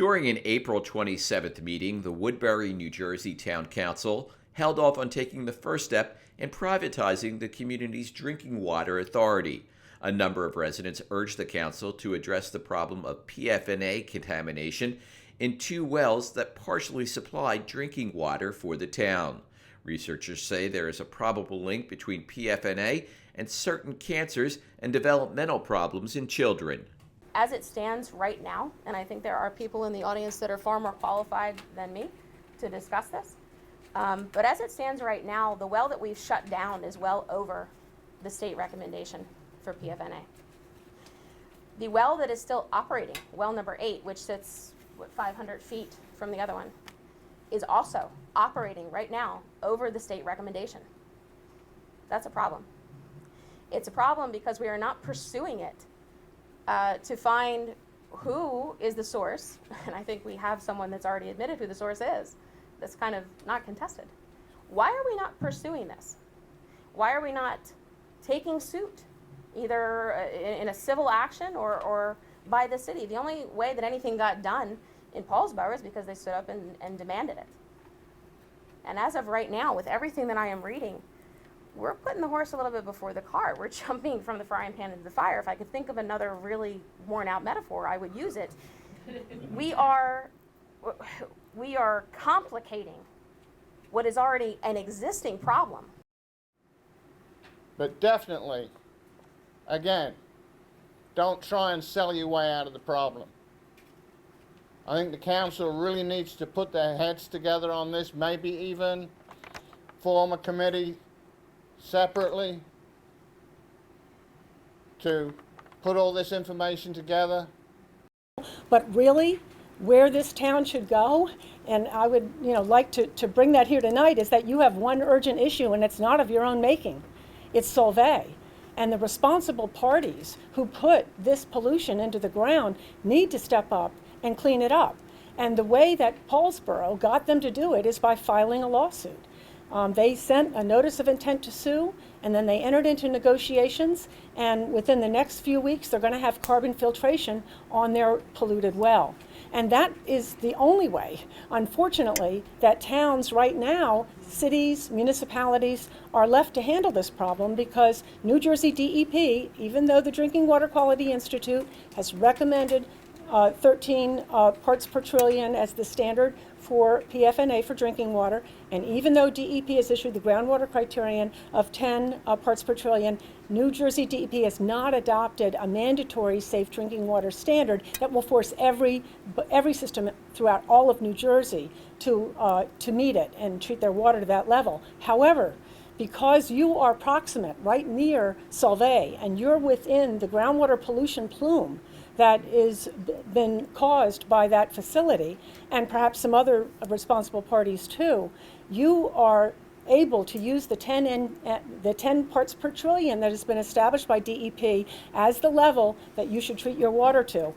During an April 27th meeting, the Woodbury, New Jersey Town Council held off on taking the first step in privatizing the community's drinking water authority. A number of residents urged the council to address the problem of PFNA contamination in two wells that partially supplied drinking water for the town. Researchers say there is a probable link between PFNA and certain cancers and developmental problems in children. As it stands right now, and I think there are people in the audience that are far more qualified than me to discuss this, but as it stands right now, the well that we've shut down is well over the state recommendation for PFNA. The well that is still operating, well number 8, which sits 500 feet from the other one, is also operating right now over the state recommendation. That's a problem. It's a problem because we are not pursuing it to find who is the source, and I think we have someone that's already admitted who the source is. That's kind of not contested. Why are we not pursuing this? Why are we not taking suit, either in a civil action or by the city? The only way that anything got done in Paulsboro is because they stood up and demanded it. And as of right now, with everything that I am reading, we're putting the horse a little bit before the cart. We're jumping from the frying pan into the fire. If I could think of another really worn out metaphor, I would use it. We are complicating what is already an existing problem. But definitely, again, don't try and sell your way out of the problem. I think the council really needs to put their heads together on this, maybe even form a committee separately to put all this information together. But really, where this town should go, and I would like to bring that here tonight, is that you have one urgent issue, and it's not of your own making. It's Solvay. And the responsible parties who put this pollution into the ground need to step up and clean it up. And the way that Paulsboro got them to do it is by filing a lawsuit. They sent a notice of intent to sue, and then they entered into negotiations, and within the next few weeks they're going to have carbon filtration on their polluted well. And that is the only way, unfortunately, that towns right now, cities, municipalities, are left to handle this problem, because New Jersey DEP, even though the Drinking Water Quality Institute has recommended 13 parts per trillion as the standard for PFNA for drinking water, and even though DEP has issued the groundwater criterion of 10 parts per trillion, New Jersey DEP has not adopted a mandatory safe drinking water standard that will force every system throughout all of New Jersey to meet it and treat their water to that level. However, because you are proximate, right near Solvay, and you're within the groundwater pollution plume that is been caused by that facility, and perhaps some other responsible parties too, you are able to use the 10 parts per trillion that has been established by DEP as the level that you should treat your water to.